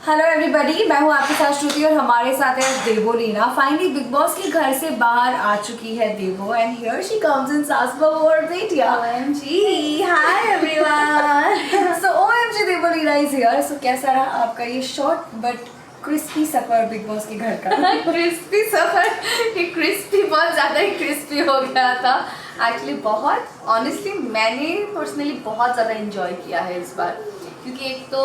Hello everybody, मैं हूँ आपके साथ श्रुति और हमारे साथ है देवोलीना। फाइनली बिग बॉस के घर से बाहर आ चुकी है Devo and here she comes in Saas Bahu Aur Betiyaan. OMG, hi everyone. So OMG Devoleena is here. So कैसा रहा आपका ये शॉर्ट बट क्रिस्पी सफर बिग बॉस के घर का? क्रिस्पी सफर, ये क्रिस्पी बहुत ज़्यादा ही क्रिस्पी हो गया था एक्चुअली। बहुत ऑनेस्टली मैंने पर्सनली बहुत ज़्यादा इंजॉय किया है इस बार, क्योंकि एक तो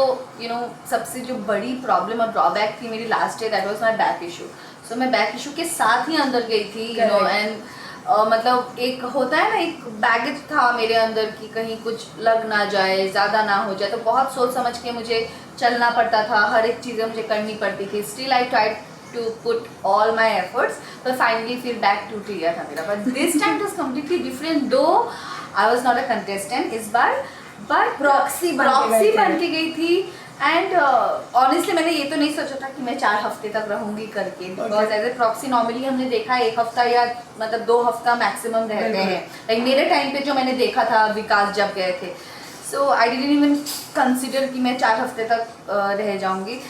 सबसे जो बड़ी प्रॉब्लम और ड्रॉबैक थी मेरी last day, that was my back issue. So मैं बैक इशू के साथ ही अंदर गई थी एंड मतलब एक होता है ना, एक बैगेज था मेरे अंदर कि कहीं कुछ लग ना जाए, ज़्यादा ना हो जाए, तो बहुत सोच समझ के मुझे चलना पड़ता था, हर एक चीज़ें मुझे करनी पड़ती थी। Still I tried to put all my efforts, but finally फिर बैक टूट गया था मेरा। But this time is completely different, though I was not a contestant इस बार, बट प्रॉक्सी बन के गई थी। एंड ऑनेस्टली मैंने ये तो नहीं सोचा था कि मैं 4 हफ्ते तक रहूंगी करके, because as a proxy normally हमने देखा है 1 हफ्ता या मतलब 2 हफ्ता मैक्सिमम रहते हैं। लाइक मेरे टाइम पे जो मैंने देखा था विकास जब गए थे, सो आई डिडंट इवन कंसिडर कि मैं 4 हफ्ते तक रह जाऊंगी।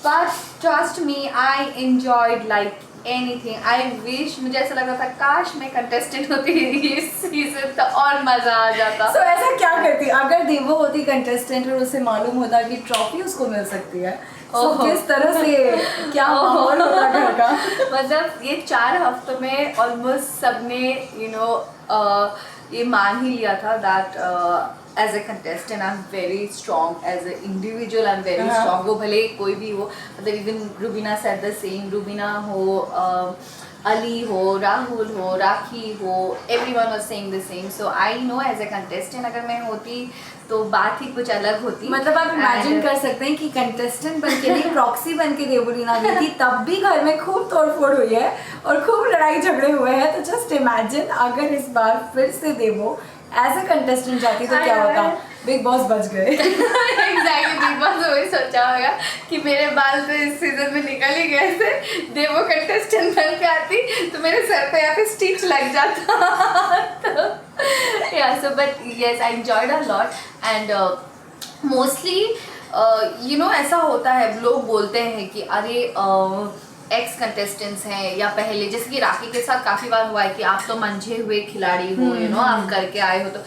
But trust me, I enjoyed like anything. I wish, मुझे ऐसा लग रहा था काश मैं कंटेस्टेंट होती इस सीजन तो और मजा आ जाता। सो ऐसा क्या करती अगर देवो होती कंटेस्टेंट और उसे मालूम होता कि ट्रॉफी उसको मिल सकती है? सो किस तरह से क्या माहौल होता घर का? मतलब ये 4 हफ्तों में ऑलमोस्ट सबने ये मान ही लिया था that as a contestant I am very strong, as a individual I am very strong. वो भले कोई भी हो, मतलब even Rubina said the same, Rubina हो, अली हो, राहुल हो, राखी हो, everyone was saying the same. So I know as a contestant अगर मैं होती तो बात ही कुछ अलग होती। मतलब आप इमेजिन कर सकते हैं कि कंटेस्टेंट बन के नहीं, प्रॉक्सी बन के देवोलीना गई थी, तब भी घर में खूब तोड़फोड़ हुई है और खूब लड़ाई झगड़े हुए हैं। तो जस्ट इमेजिन अगर इस बार फिर से देवो एज ए कंटेस्टेंट जाती तो क्या होता? बिग बॉस बच गए। एग्जैक्टली, बिग बॉस वही सोचा होगा कि मेरे बाल तो इस सीजन में निकल ही गए थे, देवो कंटेस्टेंट बन के आती तो मेरे सर पे यहाँ पे स्टिच लग जाता। Yeah, so but yes, I enjoyed a lot and mostly ऐसा होता है, लोग बोलते हैं कि अरे एक्स कंटेस्टेंट्स हैं या पहले, जैसे कि राखी के साथ काफ़ी बार हुआ है कि आप तो मंझे हुए खिलाड़ी हो, आप करके आए हो। तो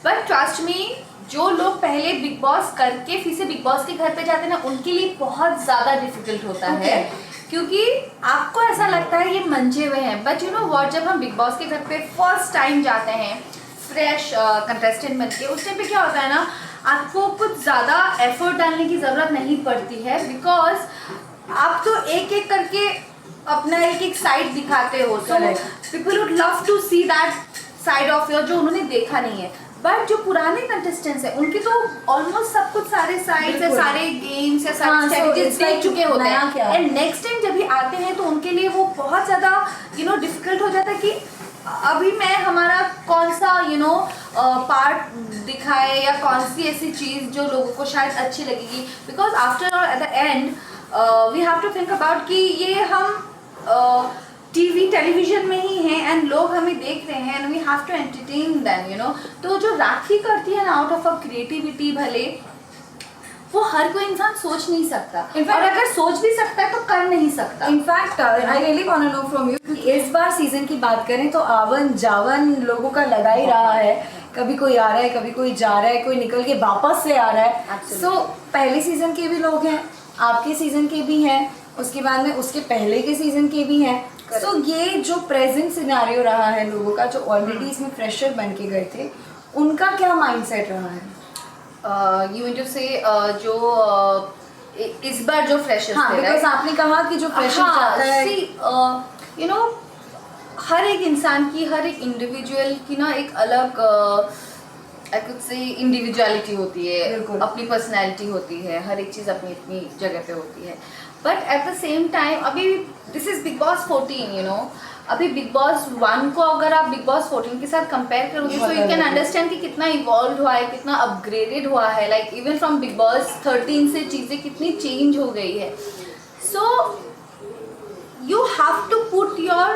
बट ट्रस्ट मी, जो लोग पहले बिग बॉस करके फिर से बिग बॉस के घर पे जाते हैं ना, उनके लिए बहुत ज़्यादा डिफिकल्ट होता है, क्योंकि आपको ऐसा लगता है ये मंझे हुए हैं। बट यू नो व्हाट, जब हम बिग बॉस के घर पे फर्स्ट टाइम जाते हैं फ्रेश कंटेस्टेंट बन के, उस टाइम पे क्या होता है ना, आपको कुछ ज़्यादा एफर्ट डालने की ज़रूरत नहीं पड़ती है, बिकॉज आप तो एक एक करके अपना एक एक साइड दिखाते हो। So people would love to see that side of your जो उन्होंने देखा नहीं है। बट जो पुराने कंटेस्टेंट्स हैं उनके तो ऑलमोस्ट सब कुछ, सारे साइड्स या सारे गेम्स या सारे स्ट्रेटजीज देख चुके होते हैं, एंड नेक्स्ट टाइम जब भी आते हैं तो उनके लिए वो बहुत ज़्यादा डिफिकल्ट हो जाता है कि अभी मैं हमारा कौन सा पार्ट दिखाए या कौन सी ऐसी चीज़ जो लोगों को शायद अच्छी लगेगी। Because after all at the end we have to think about कि ये हम टेलीविजन में ही हैं एंड लोग हमें देख रहे हैं and we have to entertain them. तो जो राखी करती है ना आउट ऑफ अ क्रिएटिविटी, भले वो हर कोई इंसान सोच नहीं सकता, और अगर सोच भी सकता है तो कर नहीं सकता। In fact I really want to know from you कि इस बार सीजन की बात करें तो आवन जावन लोगों का लगा ही रहा है। कभी कोई आ रहा है, कभी कोई जा रहा है, कोई निकल के वापस से आ रहा है। सो पहले सीजन के भी लोग हैं, आपके सीजन के भी हैं, उसके बाद में उसके पहले के सीजन के भी हैं। सो ये जो प्रेजेंट सिनेरियो रहा है लोगों का, जो ऑलरेडी इसमें फ्रेशर बन के गए थे, उनका क्या माइंडसेट रहा है? यू मीन टू से जो इस बार जो फ्रेशर्स हाँ, बिकॉज आपने कहा कि जो फ्रेशर जाता है, हर एक इंसान की, हर एक इंडिविजुअल की ना एक अलग आई कुड से इंडिविजुअलिटी होती है, अपनी पर्सनैलिटी होती है, हर एक चीज़ अपनी अपनी जगह पे होती है। But at the same time अभी दिस इज बिग बॉस 14, अभी बिग बॉस 1 को अगर आप बिग बॉस 14 के साथ कंपेयर करोगे तो यू कैन अंडरस्टैंड कि कितना इवॉल्व हुआ है, कितना अपग्रेडेड हुआ है। Like even from Bigg Boss 13 से चीज़ें कितनी चेंज हो गई है। So you have to put your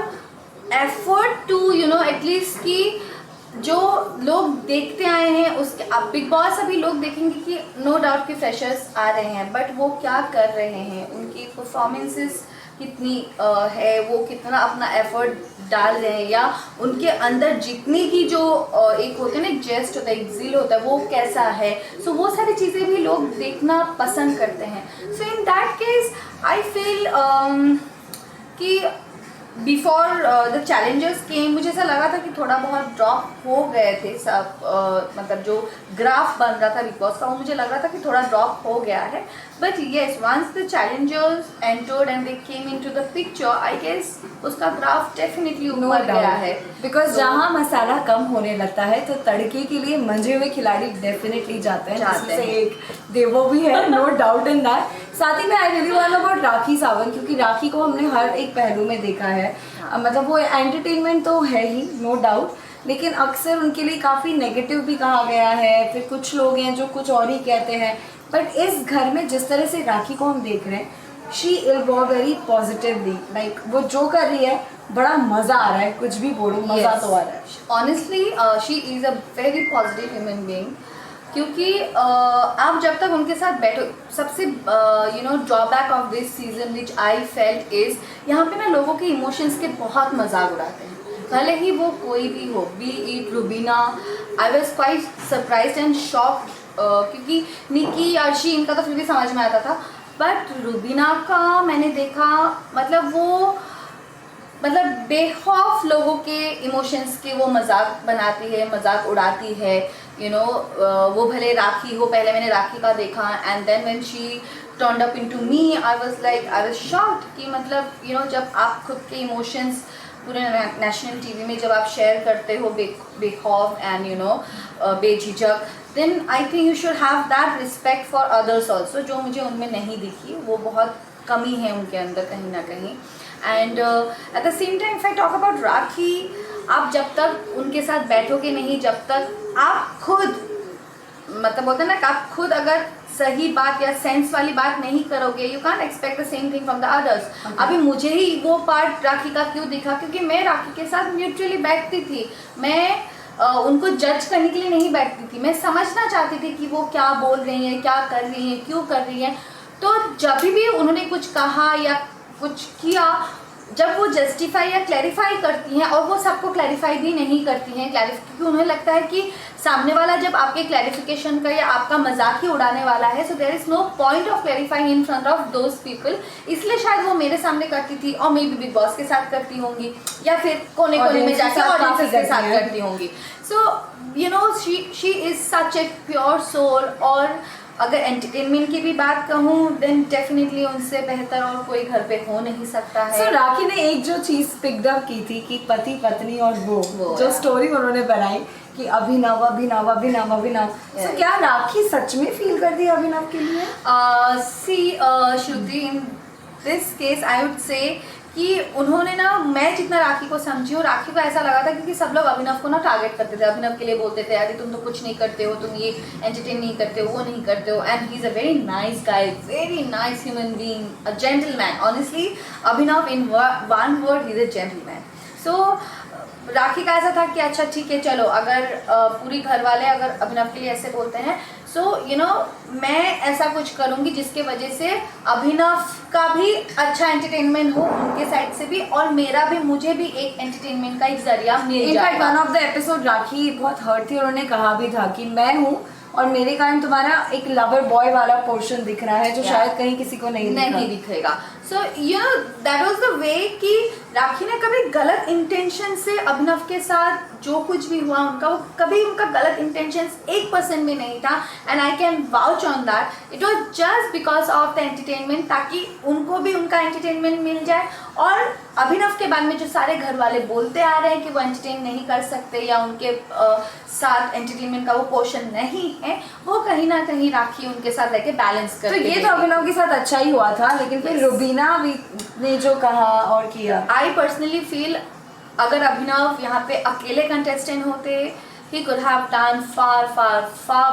effort to at least कि जो लोग देखते आए हैं उसके, अब बिग बॉस अभी लोग देखेंगे कि नो डाउट कि फ्रेशर्स आ रहे हैं, बट वो क्या कर रहे हैं, उनकी परफॉर्मेंसेस कितनी है, वो कितना अपना एफर्ट डाल रहे हैं, या उनके अंदर जितनी की जो एक होता है ना, जेस्ट होता है, एक ज़िल होता है, वो कैसा है। सो वो सारी चीज़ें भी लोग देखना पसंद करते हैं। So in that case I feel कि बिफोर द चैलेंजर्स केम मुझे ऐसा लगा था कि थोड़ा बहुत ड्रॉप हो गए थे सब, मतलब जो ग्राफ बन रहा था बिग बॉस का, वो मुझे लग रहा था कि थोड़ा ड्रॉप हो गया है। But yes, once the challengers entered and they came into the picture, I guess उसका ग्राफ डेफिनेटली ऊपर गया है। बिकॉज जहाँ मसाला कम होने लगता है तो तड़के के लिए मंजे हुए खिलाड़ी डेफिनेटली जाते हैं, जिसमें से एक देवो भी है, नो डाउट इन दैट। साथ ही में आई really want about Rakhi Sawant, क्योंकि राखी को हमने हर एक पहलू में देखा है। मतलब वो एंटरटेनमेंट तो है ही, नो डाउट, लेकिन अक्सर उनके लिए काफ़ी नेगेटिव भी कहा गया है। फिर कुछ लोग हैं जो कुछ और ही कहते हैं, बट इस घर में जिस तरह से राखी को हम देख रहे हैं, she evolve very positively. Like वो जो कर रही है बड़ा मज़ा आ रहा है, कुछ भी बोलो मज़ा तो आ रहा है। Honestly she is a very positive human being, क्योंकि आप जब तक उनके साथ बैठो, सबसे drawback of this season which I felt is, यहाँ पे ना लोगों के इमोशंस के बहुत मजाक उड़ाते हैं, भले ही वो कोई भी हो, B it Rubina. I was quite surprise and shocked, क्योंकि निकी अर्शी इनका तो फिर भी समझ में आता था, बट रुबीना का मैंने देखा, मतलब बेखौफ लोगों के इमोशंस के वो मजाक बनाती है, मजाक उड़ाती है। वो भले राखी हो, पहले मैंने राखी का देखा, and then when she turned up into me, I was shocked कि मतलब जब आप खुद के इमोशंस पूरे नेशनल टीवी में जब आप शेयर करते हो बेखौफ एंड बेझिझक, then I think you should have that respect for others also, जो मुझे उनमें नहीं दिखी। वो बहुत कमी है उनके अंदर कहीं ना कहीं। And at the same time if I talk about Rakhi, आप जब तक उनके साथ बैठोगे नहीं, जब तक आप खुद, मतलब होता है ना कि आप खुद अगर सही बात या सेंस वाली बात नहीं करोगे, you can't expect the same thing from the others. अभी मुझे ही वो पार्ट राखी का क्यों दिखा, क्योंकि मैं राखी के साथ न्यूट्रली बैठती थी, मैं उनको जज करने के लिए नहीं बैठती थी, मैं समझना चाहती थी कि वो क्या बोल रही हैं, क्या कर रही हैं, क्यों कर रही हैं। तो जब भी उन्होंने कुछ कहा या कुछ किया, जब वो जस्टिफाई या क्लैरिफाई करती हैं, और वो सबको क्लैरिफाई भी नहीं करती हैं, क्योंकि उन्हें लगता है कि सामने वाला जब आपके क्लैरिफिकेशन का या आपका मजाक ही उड़ाने वाला है, so there is no point of clarifying in front of those people. इसलिए शायद वो मेरे सामने करती थी, और मे बी बिग बॉस के साथ करती होंगी, या फिर कोने कोने में जाकर ऑडियंस के साथ करती होंगी। So she is such a pure soul. और अगर एंटरटेनमेंट की भी बात कहूँ, देन डेफिनेटली उनसे बेहतर और कोई घर पे हो नहीं सकता है। So, राखी ने एक जो चीज पिकअप की थी कि पति पत्नी और वो जो स्टोरी उन्होंने बनाई कि अभिनव अभिनव अभिनव अभिनव, तो क्या राखी सच में फील करती है अभिनव के लिए? Shruti, in this case I would say कि उन्होंने ना, मैं जितना राखी को समझी हूँ, राखी को ऐसा लगा था क्योंकि सब लोग अभिनव को ना टारगेट करते थे, अभिनव के लिए बोलते थे अरे तुम तो कुछ नहीं करते हो, तुम ये एंटरटेन नहीं करते हो, वो नहीं करते हो। And he is a very nice guy, very nice human being, a gentleman. Honestly Abhinav in one word, he is a gentleman. So Rakhi का ऐसा था कि अच्छा ठीक है, चलो अगर पूरी घर वाले अगर अभिनव के लिए ऐसे बोलते हैं, सो मैं ऐसा कुछ करूँगी जिसके वजह से अभिनव का भी अच्छा एंटरटेनमेंट हो उनके साइड से भी, और मेरा भी, मुझे भी एक एंटरटेनमेंट का एक जरिया मिल जाए। वन ऑफ द एपिसोड राखी बहुत हर्ट थी, उन्होंने कहा भी था कि मैं हूँ और मेरे कारण तुम्हारा एक लवर बॉय वाला पोर्शन दिख रहा है जो शायद कहीं किसी को नहीं दिखेगा। So that was the way कि राखी ने कभी गलत इंटेंशन से अभिनव के साथ जो कुछ भी हुआ उनका, वो कभी उनका गलत इंटेंशन 1% भी नहीं था। And I can vouch on that, it was just because of the entertainment, ताकि उनको भी उनका एंटरटेनमेंट मिल जाए। और अभिनव के बारे में जो सारे घर वाले बोलते आ रहे हैं कि वो एंटरटेन नहीं कर सकते या उनके साथ एंटरटेनमेंट का वो पोर्शन नहीं है, वो कहीं ना कहीं राखी उनके साथ रहकर बैलेंस कर। तो ये तो अभिनव के साथ अच्छा ही हुआ था, लेकिन फिर रुबीना भी ने जो कहा और किया, आई पर्सनली फील अगर अभिनव यहाँ पे अकेले कंटेस्टेंट होते, he could have done far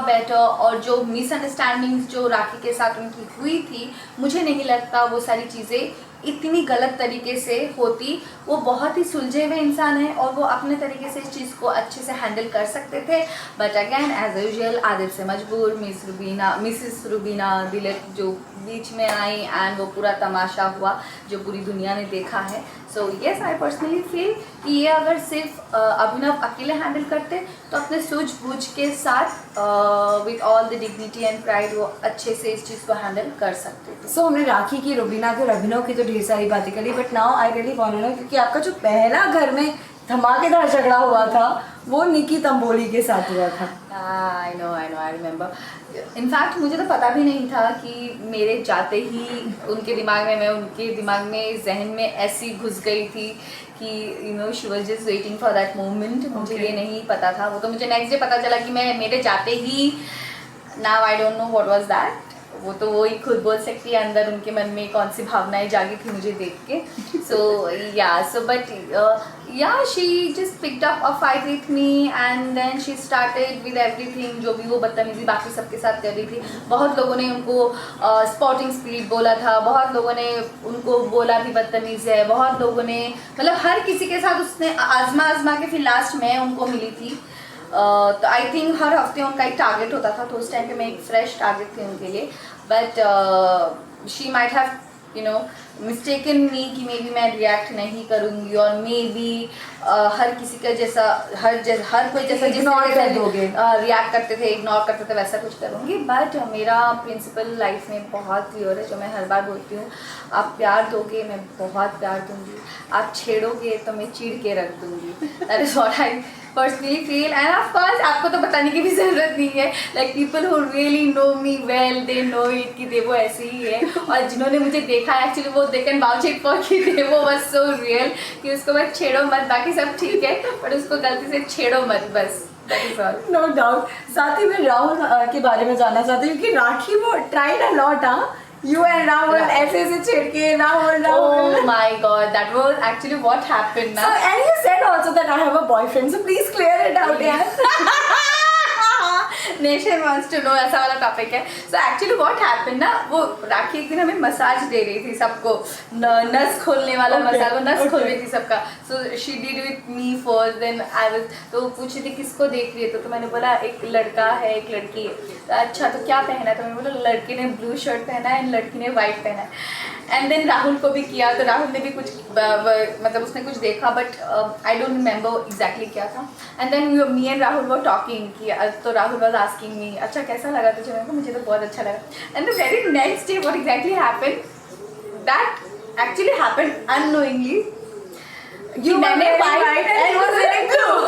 better। और जो मिसअंडरस्टैंडिंग्स जो राखी के साथ उनकी हुई थी, मुझे नहीं लगता वो सारी चीज़ें इतनी गलत तरीके से होती। वो बहुत ही सुलझे हुए इंसान है और वो अपने तरीके से इस चीज़ को अच्छे से हैंडल कर सकते थे। But again as usual Adil से मजबूर मिसिस रुबीना दिलेर जो बीच में आई एंड वो पूरा तमाशा हुआ जो पूरी दुनिया ने देखा है। सो येस, आई पर्सनली फील कि ये अगर सिर्फ अभिनव अकेले हैंडल करते तो अपने सूझबूझ के साथ with all the dignity and pride वो अच्छे से इस चीज़ को हैंडल कर सकते थे। सो हमने राखी की, रुबीना की और अभिनव की तो ढेर सारी बातें करी, but now I really want to know, क्योंकि आपका जो पहला घर में धमाकेदार झगड़ा हुआ था वो निकी तंबोली के साथ हुआ था। I know I remember. In fact मुझे तो पता भी नहीं था कि मेरे जाते ही उनके दिमाग में, मैं उनके दिमाग में, जहन में ऐसी घुस गई थी कि you know she was just waiting for that moment. मुझे ये नहीं पता था, वो तो मुझे नेक्स्ट डे पता चला कि मैं मेरे जाते ही, now I don't know what was that. वो तो वो ही खुद बोल सकती है अंदर उनके मन में कौन सी भावनाएं जागी थी मुझे देख के। So but she just picked up a fight with me and then she started with everything. जो भी वो बदतमीजी बाकी सबके साथ कर रही थी, बहुत लोगों ने उनको स्पॉटिंग स्पीड बोला था, बहुत लोगों ने उनको बोला भी बदतमीज़ है, बहुत लोगों ने, मतलब हर किसी के साथ उसने आजमा के फिर लास्ट में उनको मिली थी। तो आई थिंक हर हफ्ते उनका एक टारगेट होता था, तो उस टाइम पे मैं एक फ्रेश टारगेट थी उनके लिए। But she might have you know mistaken me कि मे बी मैं रिएक्ट नहीं करूँगी और मे बी हर किसी का जैसा हर कोई जैसा इग्नोर कर दोगे, रिएक्ट करते थे, इग्नोर करते थे, वैसा कुछ करूँगी। बट मेरा प्रिंसिपल लाइफ में बहुत क्लियर है, जो मैं हर बार बोलती हूँ, आप प्यार दोगे मैं बहुत प्यार दूँगी, आप छेड़ोगे तो मैं चीड़ के रख दूँगी। That is what I personally feel. And of course आपको तो बताने की भी ज़रूरत नहीं है, like people who really know me well they know it कि देवो ऐसे ही है। और जिन्होंने मुझे देखा है एक्चुअली वो they can vouch it for कि देवो वाज सो रियल कि उसको बस छेड़ो मत, बाकी सब ठीक है बट उसको गलती से छेड़ो मत, बस that is all. No doubt. साथ ही मैं राहुल के बारे में जानना चाहती हूँ क्योंकि राखी वो tried a lot, you and Rahul ऐसे ऐसे छेड़ के Rahul. Oh my God, that was actually what happened So, ना। and you said also that I have a boyfriend, so please clear it out, यार। नेशन वांट्स टू नो ऐसा वाला topic है। So actually what happened ना, वो राखी एक दिन हमें मसाज दे रही थी सबको, नस खोलने वाला मसाज, वो नस खोल रही थी सबका। So she did with me first, then I was, तो वो पूछ रही थी किसको देख रही है, तो मैंने बोला एक लड़का है एक लड़की है। तो अच्छा तो क्या पहना है, तो मैंने बोला लड़के ने ब्लू शर्ट पहना है एंड लड़की ने वाइट पहना है। एंड देन राहुल को भी किया, तो राहुल ने भी कुछ मतलब उसने कुछ देखा but I don't remember exactly क्या था। And than me and Rahul were talking कि तो राहुल वाज आस्किंग मी अच्छा कैसा लगा तुझे, मैंने कहा मुझे तो बहुत अच्छा लगा। And the very next day what exactly happened, that actually happened unknowingly, You मैंने were white white and and he was wearing blue।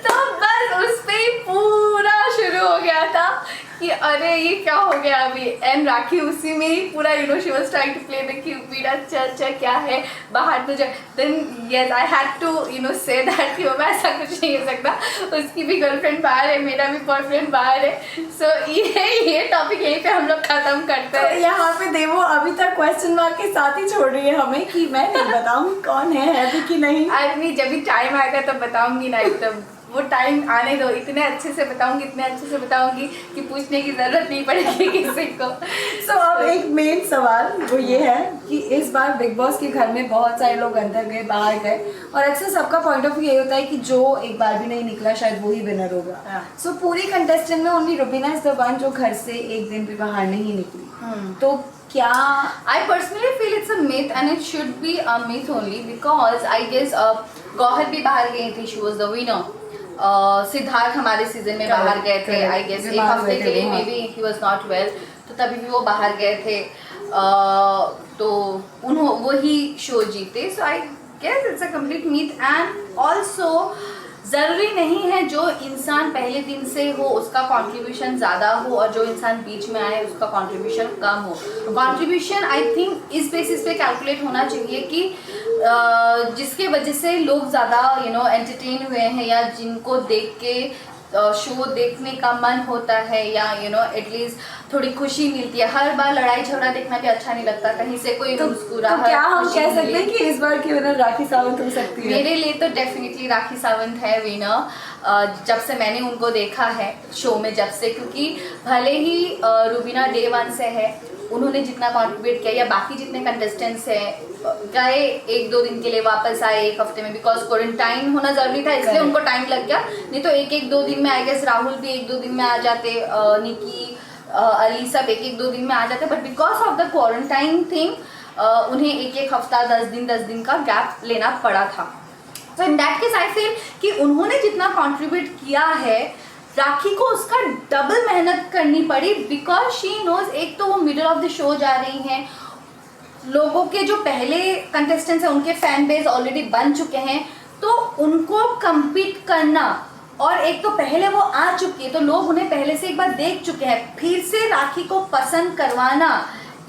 तो बस उस पे ही पूरा शुरू हो गया था कि अरे ये क्या हो गया अभी। एंड राखी उसी में ही पूरा you know she was trying to play the cupid, अच्छा क्या है बाहर तो then yes I had to you know say that कि ऐसा कुछ नहीं हो सकता, उसकी भी गर्लफ्रेंड बाहर है, मेरा भी बॉयफ्रेंड बाहर है। सो ये टॉपिक यहीं पे हम लोग खत्म करते तो हैं। यहाँ पे देवो अभी तक क्वेश्चन मार्क के साथ ही छोड़ रही है हमें कि मैं नहीं बताऊँ कौन है भी कि नहीं। अरे नहीं, जब भी टाइम आएगा तब बताऊंगी ना, एकदम वो टाइम आने दो, इतने अच्छे से बताऊंगी, इतने अच्छे से बताऊंगी कि पूछने की जरूरत नहीं पड़ेगी किसी को। सो अब एक मेन सवाल वो ये है कि इस बार बिग बॉस के घर में बहुत सारे लोग अंदर गए बाहर गए और अक्सर सबका पॉइंट ऑफ व्यू ये होता है कि जो एक बार भी नहीं निकला शायद वो ही विनर होगा। सो पूरी कंटेस्टेंट में only Rubina is the one जो घर से एक दिन भी बाहर नहीं निकली। तो क्या I personally feel it's a myth and it should be a myth only because I guess Gauhar भी बाहर गई थी, she was the winner। Siddharth हमारे सीजन में बाहर गए थे, आई गेस एक हफ्ते के लिए, may be he was not well, तो तभी भी वो बाहर गए थे। तो वही शो जीते। So I guess it's a complete myth. And also ज़रूरी नहीं है जो इंसान पहले दिन से हो उसका कंट्रीब्यूशन ज़्यादा हो और जो इंसान बीच में आए उसका कंट्रीब्यूशन कम हो। कंट्रीब्यूशन आई थिंक इस बेसिस पे कैलकुलेट होना चाहिए कि जिसके वजह से लोग ज़्यादा यू नो एंटरटेन हुए हैं या जिनको देख के शो देखने का मन होता है या यू नो एटलीस्ट थोड़ी खुशी मिलती है। हर बार लड़ाई झगड़ा देखना भी अच्छा नहीं लगता, कहीं से कोई मुस्कुराहट। तो क्या हम कह सकते हैं कि इस बार की विनर राखी सावंत हो सकती है? मेरे लिए तो डेफिनेटली राखी सावंत है विनर, जब से मैंने उनको देखा है शो में, जब से, क्योंकि भले ही रुबीना डे 1 से है उन्होंने जितना कंट्रीब्यूट किया या बाकी जितने कंटेस्टेंट्स हैं गए 1-2 दिन के लिए वापस आए एक हफ्ते में, बिकॉज क्वारंटाइन होना जरूरी था इसलिए उनको टाइम लग गया, नहीं तो 1-2 दिन में आई गेस राहुल भी 1-2 दिन में आ जाते, निकी अली सब 1-2 दिन में आ जाते, but because of the quarantine thing उन्हें 1 हफ्ता 10 दिन का गैप लेना पड़ा था। तो इन दैट केस आई फील कि उन्होंने जितना कंट्रीब्यूट किया है राखी को उसका डबल मेहनत करनी पड़ी, बिकॉज शी नोज, एक तो वो मिडल ऑफ द शो जा रही हैं, लोगों के जो पहले कंटेस्टेंट्स हैं उनके फैन बेस ऑलरेडी बन चुके हैं, तो उनको compete करना, और एक तो पहले वो आ चुकी है तो लोग उन्हें पहले से एक बार देख चुके हैं, फिर से राखी को पसंद करवाना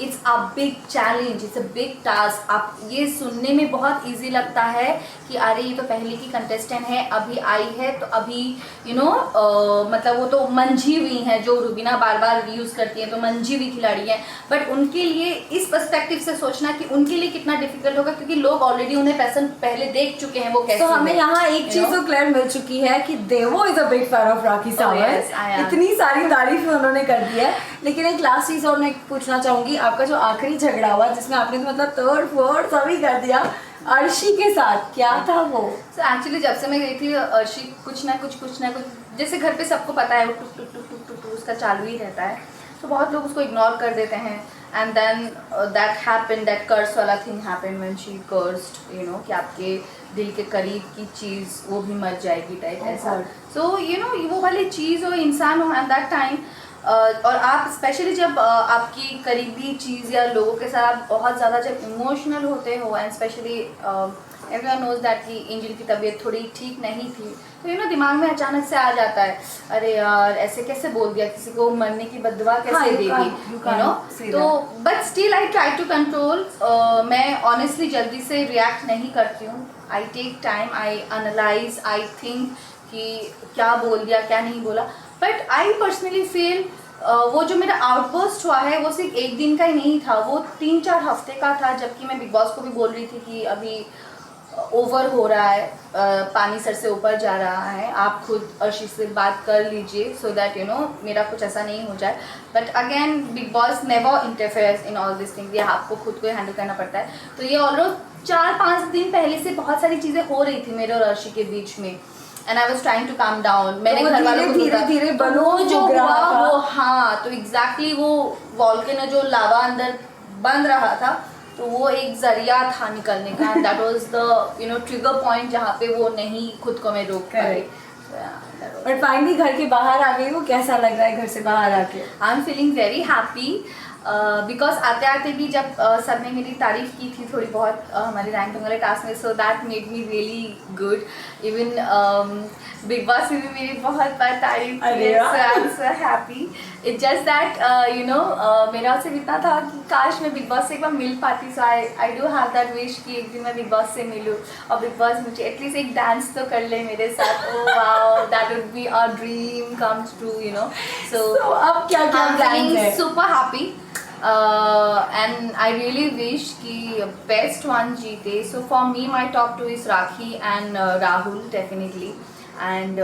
it's a big challenge, it's a big task. आप ये सुनने में बहुत इजी लगता है कि अरे ये तो पहले की कंटेस्टेंट है, अभी आई है, तो अभी मतलब वो तो मंझी हुई हैं, जो रुबीना बार बार यूज़ करती हैं, तो मंझी हुई खिलाड़ी हैं, बट उनके लिए इस पर्सपेक्टिव से सोचना कि उनके लिए कितना डिफिकल्ट होगा, क्योंकि लोग ऑलरेडी उन्हें पहले देख चुके हैं वो कैसे। तो हमें यहाँ एक चीज तो क्लियर मिल चुकी है कि Devo is a big fan of Rakhi Sawant, इतनी सारी तारीफ उन्होंने कर दी है। लेकिन एक लास्ट चीज और मैं पूछना चाहूंगी, आपका जो आखिरी झगड़ा हुआ जिसमें आपने तो मतलब थर्ड फोर्थ सभी कर दिया अर्शी के साथ, क्या था वो? So एक्चुअली जब से मैं गई थी अर्शी कुछ ना कुछ जैसे घर पे सबको पता है वो टुक टुक टुक टुक टुक उसका चालू ही रहता है, तो बहुत लोग उसको इग्नोर कर देते हैं, एंड देन दैट कर्स वाला thing happened when she cursed, कि आपके दिल के करीब की चीज़ वो भी मर जाएगी टाइप ऐसा। सो वो वाली चीज़ हो, इंसान हो एट दैट टाइम, और आप स्पेशली जब आपकी करीबी चीज़ या लोगों के साथ आप बहुत ज़्यादा जब इमोशनल होते हो, and specially everyone knows that कि एंजल की तबीयत थोड़ी ठीक नहीं थी, तो दिमाग में अचानक से आ जाता है, अरे यार ऐसे कैसे बोल दिया किसी को, मरने की बददुआ कैसे दे दी, तो but still I try to control. मैं ऑनेस्टली जल्दी से रिएक्ट नहीं करती हूँ, I take time, I analyse, I think कि क्या बोल दिया क्या नहीं बोला, बट आई पर्सनली फील वो जो मेरा आउटबर्स्ट हुआ है वो सिर्फ 1 दिन का ही नहीं था, वो 3-4 हफ्ते का था, जबकि मैं बिग बॉस को भी बोल रही थी कि अभी ओवर हो रहा है, पानी सर से ऊपर जा रहा है, आप खुद अर्शी से बात कर लीजिए सो दैट मेरा कुछ ऐसा नहीं हो जाए, but again big boss never interferes in all this thing, ये आपको खुद को हैंडल करना पड़ता है। तो ये ऑलमोस्ट 4-5 दिन पहले से बहुत सारी चीज़ें हो रही थी मेरे और अर्शी के बीच में, and I was trying to calm down. मैंने घर वालों को धीरे वो जो हुआ वो, हाँ, तो एग्जैक्टली वो वॉल्केनो जो लावा अंदर बन रहा था, तो वो एक जरिया था निकलने का, that was the trigger point जहाँ पे वो नहीं खुद को मैं रोक पाई। बट फाइनली घर के बाहर आ गई, वो कैसा लग रहा है घर से बाहर आके? I am feeling very happy, because आते आते भी जब सब ने मेरी तारीफ की थी थोड़ी बहुत हमारे रैंकिंग वाले टास्क में, so that made me really good. Even Bigg Boss में भी मेरी बहुत बार तारीफ की है, so I am so happy. It's just that मेरा उससे इतना था कि काश मैं बिग बॉस से एक बार मिल पाती, so I do have that wish कि एक दिन मैं बिग बॉस से मिलूँ और बिग बॉस मुझे एटलीस्ट एक डांस तो कर ले मेरे साथ। Oh wow, that would be a dream comes true, so अब क्या क्या प्लान है? Super happy, and I really wish कि best one जीते। So for me my top 2 is Rakhi and Rahul definitely, and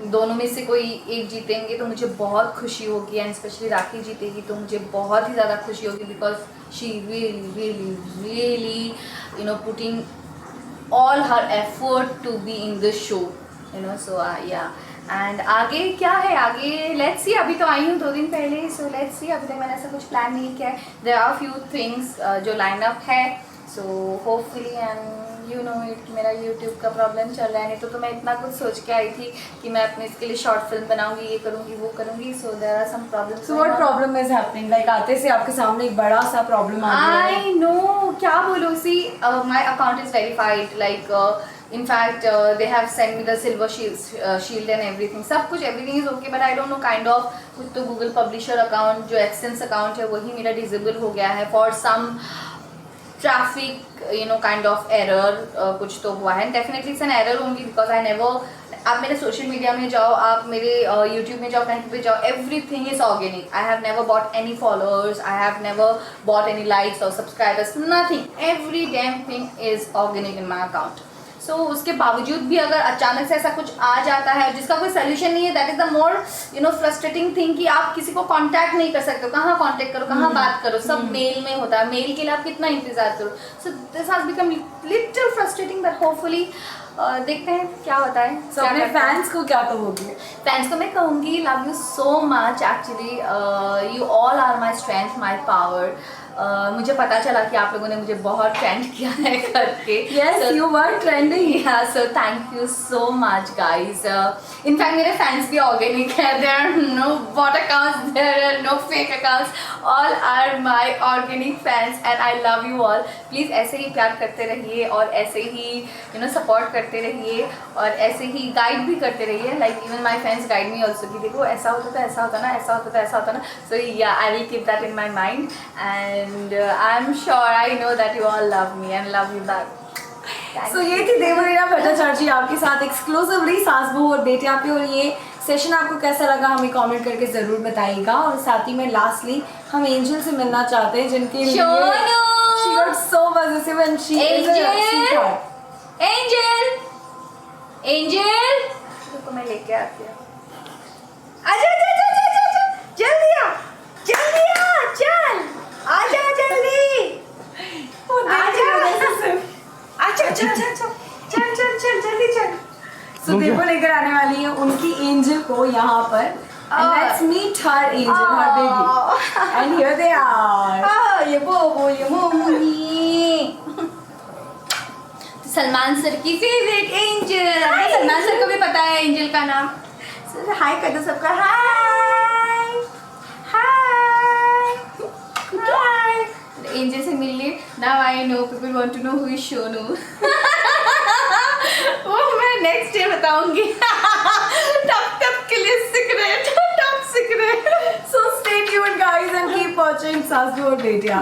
दोनों में से कोई एक जीतेंगे तो मुझे बहुत खुशी होगी, एंड स्पेशली राखी जीतेगी तो मुझे बहुत ही ज़्यादा खुशी होगी, because she really putting all her effort to be in this show, so yeah। And आगे क्या है, आगे लेट्स सी, अभी तो आई हूँ 2 दिन पहले, सो लेट्स सी, अभी तक मैंने ऐसा कुछ प्लान नहीं किया है। देयर आर फ्यू थिंग्स जो लाइन अप है, सो होपफुली, एंड इट मेरा यूट्यूब का प्रॉब्लम चल रहा है, नहीं तो मैं इतना कुछ सोच के आई थी कि मैं अपने इसके लिए शॉर्ट फिल्म बनाऊंगी, ये करूंगी वो करूंगी, so there are some problems. So what problem is happening, like आते से आपके सामने एक बड़ा सा प्रॉब्लम आ गया है? आई नो, क्या बोलूँ, see my account is verified, like in fact they have sent me the silver shield and everything, सब कुछ everything is okay, but I don't know kind of कुछ तो Google publisher account जो AdSense account है वही मेरा disable हो गया है for some traffic kind of error, कुछ तो हुआ है, definitely it's an error only because I never, आप मेरे सोशल मीडिया में जाओ, आप मेरे यूट्यूब में जाओ, कहीं पे जाओ, everything is organic. I have never bought any followers, I have never bought any likes और subscribers, nothing, every damn thing is organic in my account. So उसके बावजूद भी अगर अचानक से ऐसा कुछ आ जाता है जिसका कोई सोल्यूशन नहीं है, that is the more frustrating thing कि आप किसी को कांटेक्ट नहीं कर सकते हो, कहाँ कांटेक्ट करो, कहाँ बात करो, सब मेल में होता है, मेल के लिए आप कितना इंतजार करो। So this has become little frustrating, but hopefully देखते हैं क्या होता है। So, अपने फैंस को क्या कहोगे? फैंस को मैं कहूँगी love you so much, actually you all are my strength, my power. मुझे पता चला कि आप लोगों ने मुझे बहुत ट्रेंड किया है करके। Yes, you were trending. Yeah, so thank you so much guys. In fact मेरे फैंस भी ऑर्गेनिक है, there are no bot accounts, there are no fake accounts, all are my organic fans and I love you all. Please ऐसे ही प्यार करते रहिए और ऐसे ही support करते रहिए और ऐसे ही गाइड भी करते रहिए, like even my fans guide me also कि देखो ऐसा होता था, ऐसा होता ना, ऐसा होता था, ऐसा होता ना। So yeah, I will keep that in my mind and I'm sure I know that you all love me and love you back. So ये थी देवलीना भट्टाचार्य जी आपके साथ एक्सक्लूसिवली सास बहू और बेटियां पे, और ये सेशन आपको कैसा लगा हमें कमेंट करके ज़रूर बताइएगा। और साथ ही में लास्टली हम एंजल से मिलना चाहते हैं जिनके लिए she got so possessive and she is a sweetheart. Angel रुको मैं लेके आती हूँ। आजा आजा आजा आजा आजा, जल्दी आ, जल्दी आ, चल आजा जल्दी, आजा चल चल चल चल चल चल जल्दी चल। So देवो लेकर आने वाली है उनकी एंजल को यहाँ पर, and let's meet her angel, her baby, and here they are. ये बोबो ये मोमोनी, सलमान सर की फेवरेट एंजल। सलमान सर को भी पता है एंजल का नाम। सर हाय कर दो सबका, हाय हाय हाय। एंजल से मिल ली, now I know people want to know who is Sonu. वो मैं नेक्स्ट डे बताऊंगी। तब के लिए secret, top secret. So stay tuned guys and keep watching सास बहू और बेटियां।